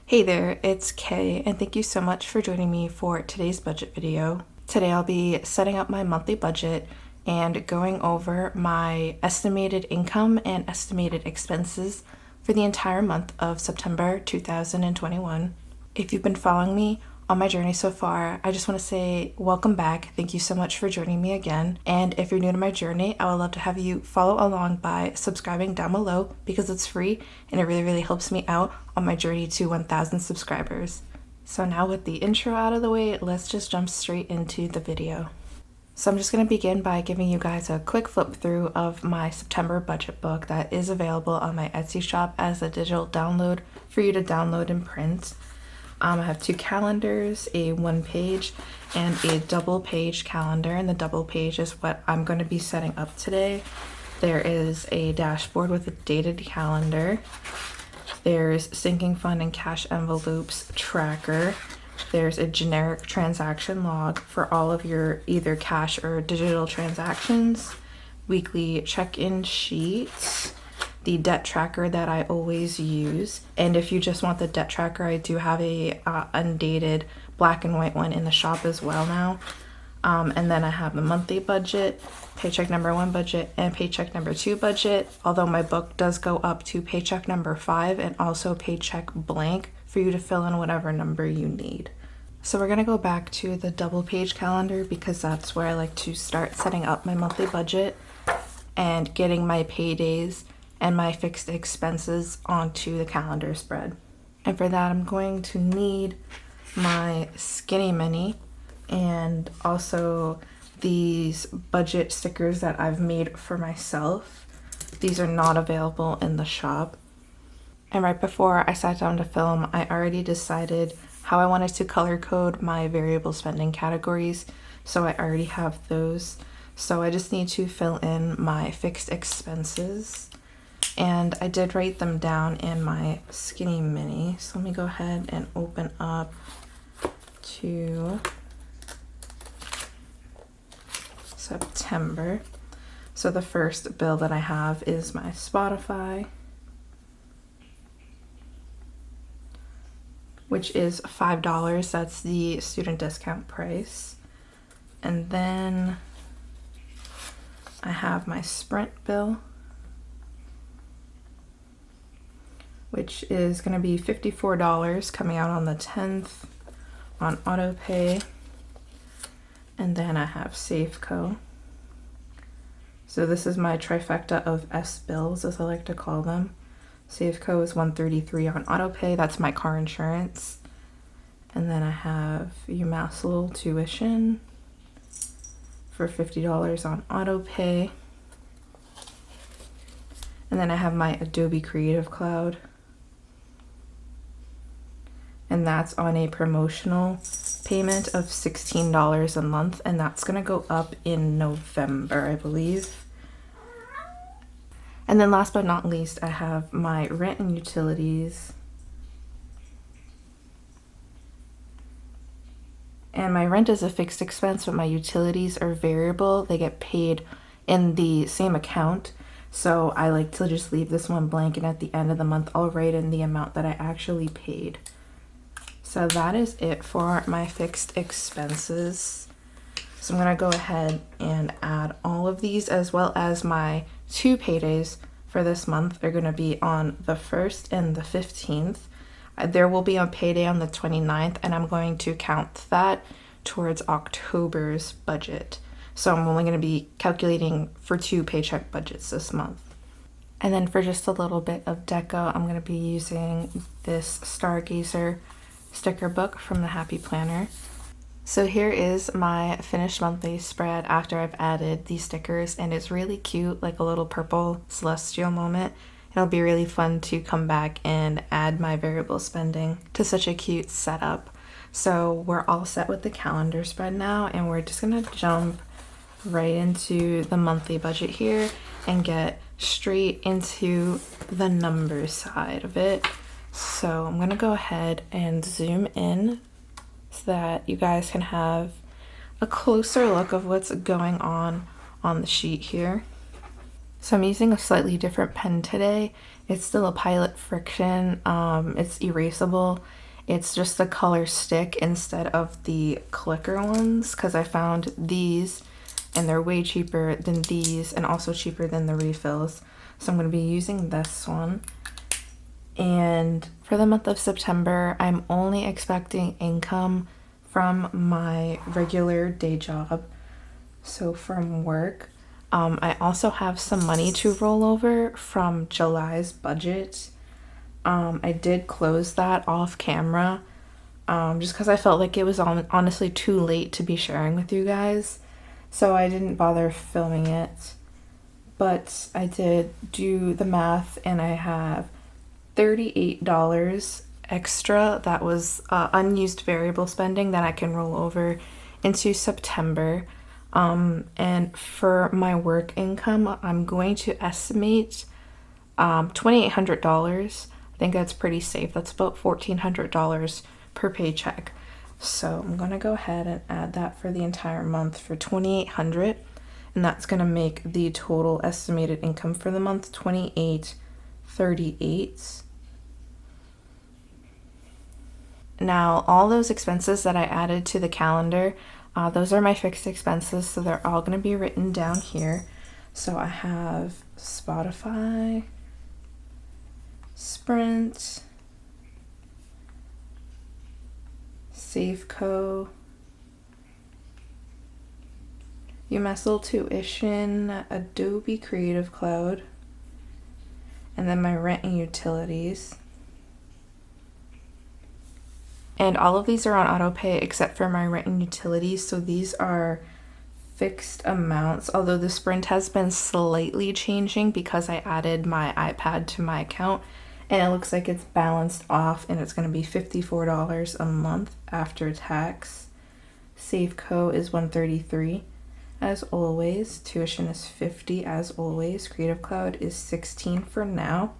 Hey there, it's Kay, and thank you so much for joining me for today's budget video. Today I'll be setting up my monthly budget and going over my estimated income and estimated expenses for the entire month of September 2021. If you've been following me on my journey so far, I just want to say welcome back. Thank you so much for joining me again. And if you're new to my journey, I would love to have you follow along by subscribing down below because it's free and it really helps me out on my journey to 1,000 subscribers. So now with the intro out of the way, let's just jump straight into the video. So I'm just going to begin by giving you guys a quick flip through of my September budget book that is available on my Etsy shop as a digital download for you to download and print. I have two calendars, a 1-page and a double-page calendar, and the double page is what I'm going to be setting up today. There is a dashboard with a dated calendar. There's sinking fund and cash envelopes tracker. There's a generic transaction log for all of your either cash or digital transactions. Weekly check-in sheets. The debt tracker that I always use, and if you just want the debt tracker, I do have a undated black and white one in the shop as well now. And then I have the monthly budget, paycheck number 1 budget, and paycheck number 2 budget, although my book does go up to paycheck number 5 and also paycheck blank for you to fill in whatever number you need. So we're gonna go back to the double page calendar because that's where I like to start setting up my monthly budget and getting my paydays and my fixed expenses onto the calendar spread. And for that, I'm going to need my Skinny Mini and also these budget stickers that I've made for myself. These are not available in the shop. And right before I sat down to film, I already decided how I wanted to color code my variable spending categories. So I already have those. So I just need to fill in my fixed expenses. And I did write them down in my Skinny Mini. So let me go ahead and open up to September. So the first bill that I have is my Spotify, which is $5. That's the student discount price. And then I have my Sprint bill, which is going to be $54 coming out on the 10th on auto pay. And then I have Safeco. So this is my trifecta of S bills, as I like to call them. Safeco is $133 on auto pay. That's my car insurance. And then I have UMass Lowell tuition for $50 on auto pay. And then I have my Adobe Creative Cloud, and that's on a promotional payment of $16 a month, and that's gonna go up in November, I believe. And then last but not least, I have my rent and utilities. And my rent is a fixed expense, but my utilities are variable. They get paid in the same account. So I like to just leave this one blank, and at the end of the month, I'll write in the amount that I actually paid. So that is it for my fixed expenses. So I'm gonna go ahead and add all of these, as well as my 2 paydays for this month are gonna be on the 1st and the 15th. There will be a payday on the 29th, and I'm going to count that towards October's budget. So I'm only gonna be calculating for 2 paycheck budgets this month. And then for just a little bit of deco, I'm gonna be using this Stargazer sticker book from the Happy Planner. So here is my finished monthly spread after I've added these stickers, and it's really cute, like a little purple celestial moment. It'll be really fun to come back and add my variable spending to such a cute setup. So we're all set with the calendar spread now, and we're just gonna jump right into the monthly budget here and get straight into the numbers side of it. So I'm gonna go ahead and zoom in so that you guys can have a closer look of what's going on the sheet here. So I'm using a slightly different pen today. It's still a Pilot Friction. It's erasable. It's just the color stick instead of the clicker ones, because I found these and they're way cheaper than these and also cheaper than the refills. So I'm going to be using this one. And for the month of September, I'm only expecting income from my regular day job, so from work. I also have some money to roll over from July's budget. I did close that off camera just because I felt like it was honestly too late to be sharing with you guys, so I didn't bother filming it. But I did do the math and I have $38 extra that was unused variable spending that I can roll over into September. And for my work income, I'm going to estimate $2,800. I think that's pretty safe. That's about $1,400 per paycheck. So I'm going to go ahead and add that for the entire month for $2,800, and that's going to make the total estimated income for the month $2,838. Now, all those expenses that I added to the calendar, those are my fixed expenses, so they're all going to be written down here. So I have Spotify, Sprint, Safeco, UMassel Tuition, Adobe Creative Cloud, and then my rent and utilities. And all of these are on auto pay except for my rent and utilities, so these are fixed amounts, although the Sprint has been slightly changing because I added my iPad to my account, and it looks like it's balanced off, and it's going to be $54 a month after tax. Safeco is $133 as always. Tuition is $50 as always. Creative Cloud is $16 for now.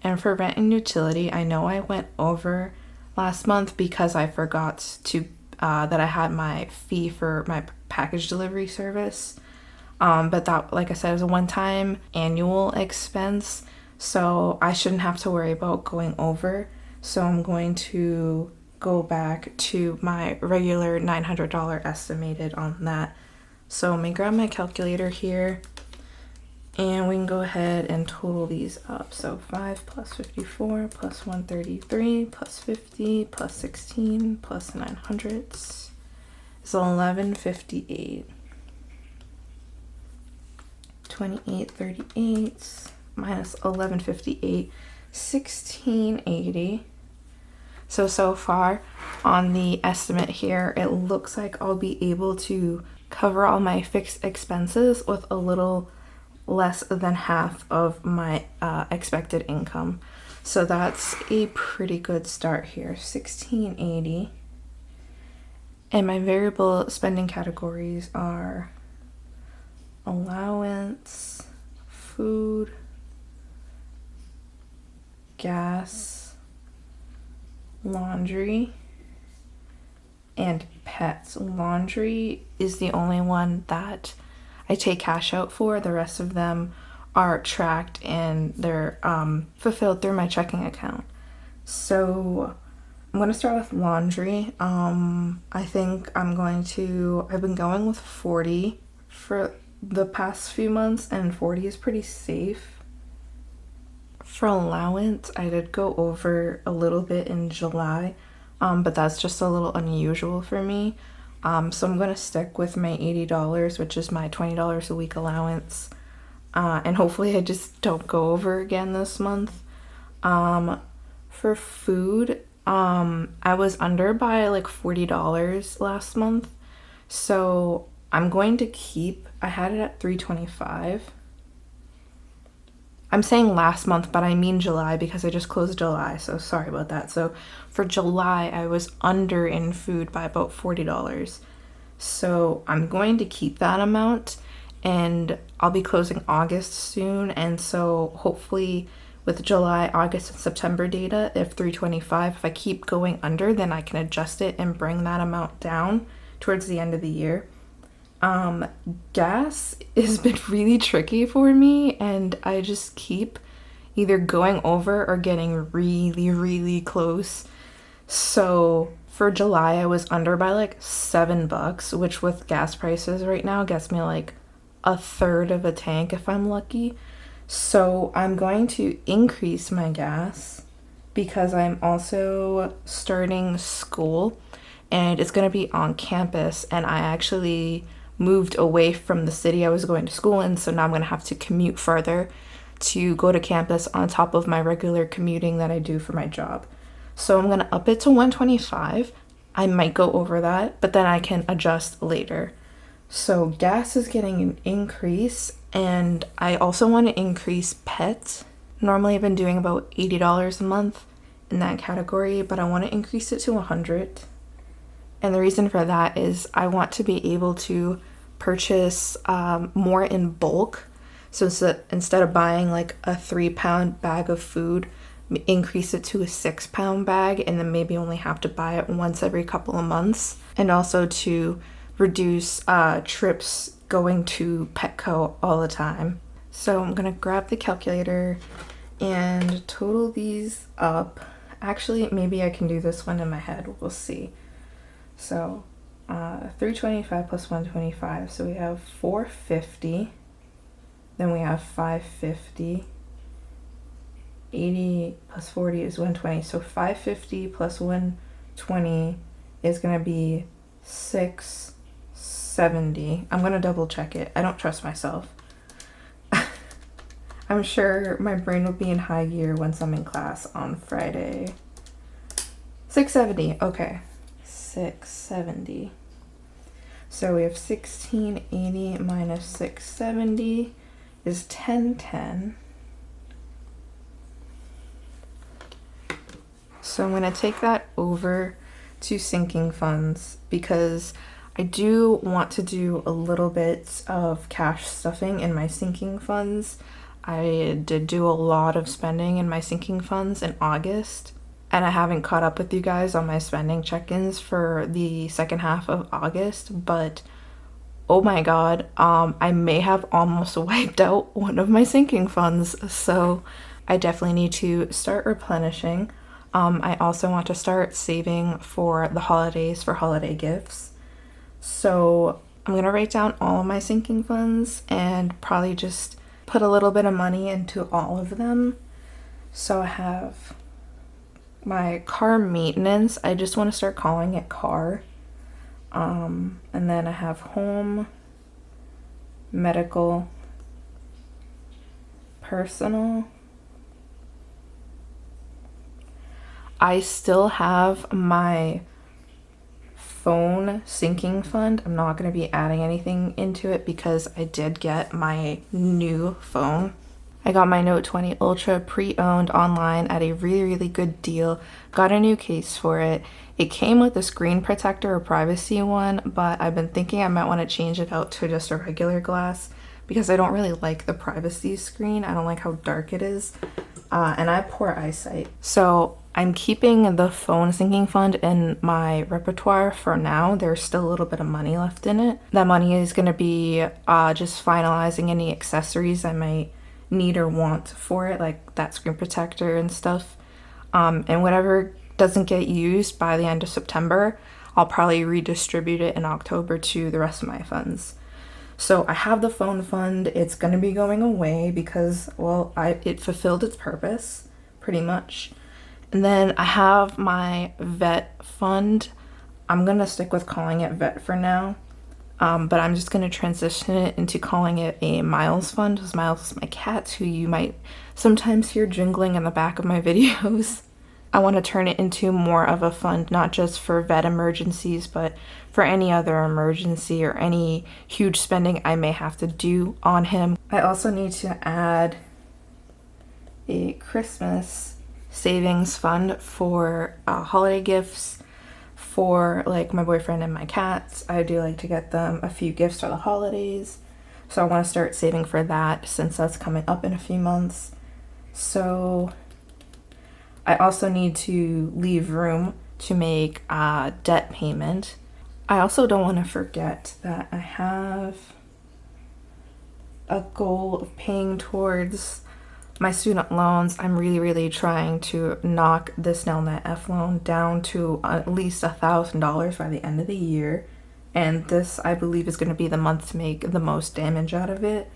And for rent and utility, I know I went over last month because I forgot to that I had my fee for my package delivery service, but that, like I said, is a one-time annual expense, so I shouldn't have to worry about going over. So I'm going to go back to my regular $900 estimated on that. So let me grab my calculator here and we can go ahead and total these up. So 5 plus 54 plus 133 plus 50 plus 16 plus 900 is 1158. 2838 minus 1158, 1680. So far on the estimate here, it looks like I'll be able to cover all my fixed expenses with a little less than half of my expected income. So that's a pretty good start here, 1680. And my variable spending categories are allowance, food, gas, laundry, and pets. Laundry is the only one that I take cash out for. The rest of them are tracked and they're fulfilled through my checking account. So I'm going to start with laundry. I think I've been going with 40 for the past few months, and 40 is pretty safe. For allowance, I did go over a little bit in July, but that's just a little unusual for me. So I'm going to stick with my $80, which is my $20 a week allowance. And hopefully I just don't go over again this month. For food, I was under by like $40 last month. So I'm going to I had it at $325. I'm saying last month, but I mean July because I just closed July, so sorry about that. So for July, I was under in food by about $40. So I'm going to keep that amount, and I'll be closing August soon, and so hopefully with July, August, and September data, if $325, if I keep going under, then I can adjust it and bring that amount down towards the end of the year. Gas has been really tricky for me, and I just keep either going over or getting really, really close. So for July, I was under by like $7, which with gas prices right now gets me like a third of a tank if I'm lucky. So I'm going to increase my gas because I'm also starting school and it's going to be on campus, and I actually moved away from the city I was going to school in, so now I'm going to have to commute further to go to campus on top of my regular commuting that I do for my job. So I'm going to up it to 125. I might go over that, but then I can adjust later. So gas is getting an increase, and I also want to increase pet. Normally I've been doing about $80 a month in that category, but I want to increase it to $100. And the reason for that is I want to be able to purchase more in bulk. So instead of buying like a 3-pound bag of food, increase it to a 6-pound bag, and then maybe only have to buy it once every couple of months. And also to reduce trips going to Petco all the time. So I'm gonna grab the calculator and total these up. Actually, maybe I can do this one in my head, we'll see. So 325 plus 125, so we have 450, then we have 550, 80 plus 40 is 120, so 550 plus 120 is going to be 670. I'm going to double check it. I don't trust myself. I'm sure my brain will be in high gear once I'm in class on Friday. 670, okay. 670. So we have 1680 minus 670 is 1010. So I'm going to take that over to sinking funds because I do want to do a little bit of cash stuffing in my sinking funds. I did do a lot of spending in my sinking funds in August, and I haven't caught up with you guys on my spending check-ins for the second half of August, but oh my god, I may have almost wiped out one of my sinking funds, so I definitely need to start replenishing. I also want to start saving for the holidays for holiday gifts. So I'm gonna write down all of my sinking funds and probably just put a little bit of money into all of them. So I have my car maintenance. I just want to start calling it car. And then I have home, medical, personal. I still have my phone sinking fund. I'm not going to be adding anything into it because I did get my new phone. I got my Note 20 Ultra pre-owned online at a really, really good deal. Got a new case for it. It came with a screen protector, a privacy one, but I've been thinking I might want to change it out to just a regular glass because I don't really like the privacy screen. I don't like how dark it is. And I have poor eyesight. So I'm keeping the phone sinking fund in my repertoire for now. There's still a little bit of money left in it. That money is going to be just finalizing any accessories I might need or want for it, like that screen protector and stuff. And whatever doesn't get used by the end of September, I'll probably redistribute it in October to the rest of my funds. So I have the phone fund. It's going to be going away because, well, it fulfilled its purpose pretty much. And then I have my vet fund. I'm going to stick with calling it vet for now. But I'm just going to transition it into calling it a Miles fund, because Miles is my cat, who you might sometimes hear jingling in the back of my videos. I want to turn it into more of a fund, not just for vet emergencies, but for any other emergency or any huge spending I may have to do on him. I also need to add a Christmas savings fund for holiday gifts for like my boyfriend and my cats. I do like to get them a few gifts for the holidays, so I want to start saving for that since that's coming up in a few months. So I also need to leave room to make a debt payment. I also don't want to forget that I have a goal of paying towards my student loans. I'm really trying to knock this Nelnet F loan down to at least $1,000 by the end of the year. And this, I believe, is going to be the month to make the most damage out of it.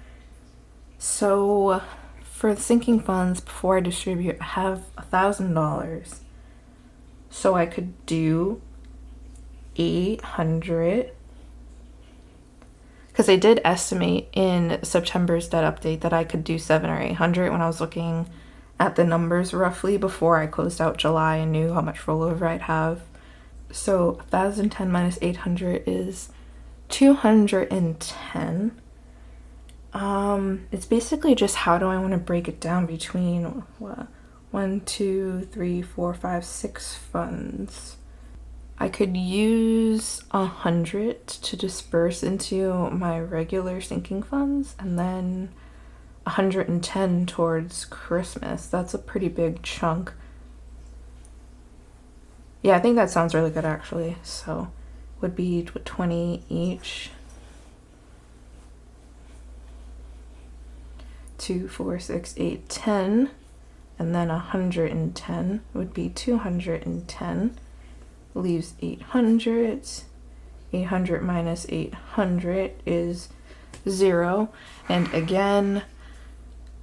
So for the sinking funds, before I distribute, I have $1,000. So I could do 800, because they did estimate in September's debt update that I could do 700 or 800 when I was looking at the numbers roughly before I closed out July and knew how much rollover I'd have. So 1,010 minus 800 is 210. It's basically just how do I want to break it down between what, 1, 2, 3, 4, 5, 6 funds. I could use 100 to disperse into my regular sinking funds, and then 110 towards Christmas. That's a pretty big chunk. Yeah, I think that sounds really good actually. So would be 20 each. 2, 4, 6, 8, 10, and then 110 would be 210. Leaves 800. 800 minus 800 is 0. And again,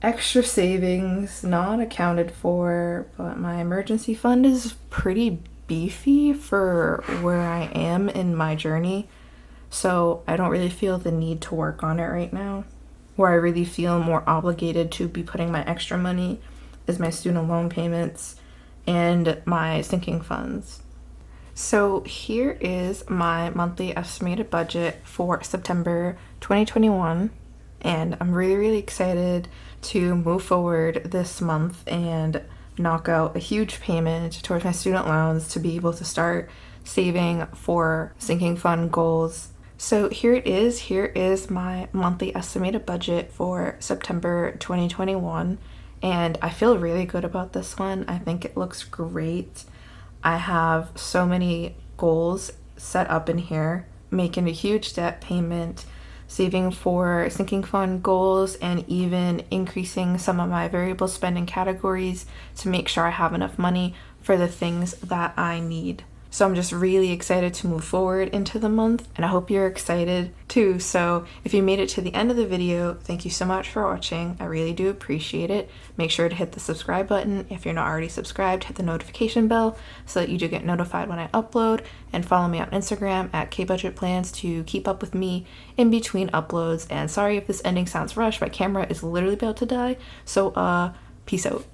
extra savings not accounted for, but my emergency fund is pretty beefy for where I am in my journey. So I don't really feel the need to work on it right now. Where I really feel more obligated to be putting my extra money is my student loan payments and my sinking funds. So here is my monthly estimated budget for September 2021, and I'm really excited to move forward this month and knock out a huge payment towards my student loans to be able to start saving for sinking fund goals. So here it is. Here is my monthly estimated budget for September 2021, and I feel really good about this one. I think it looks great. I have so many goals set up in here, making a huge debt payment, saving for sinking fund goals, and even increasing some of my variable spending categories to make sure I have enough money for the things that I need. So I'm just really excited to move forward into the month, and I hope you're excited too. So if you made it to the end of the video, thank you so much for watching. I really do appreciate it. Make sure to hit the subscribe button. If you're not already subscribed, hit the notification bell so that you do get notified when I upload, and follow me on Instagram at kbudgetplans to keep up with me in between uploads. And sorry if this ending sounds rushed, my camera is literally about to die. So peace out.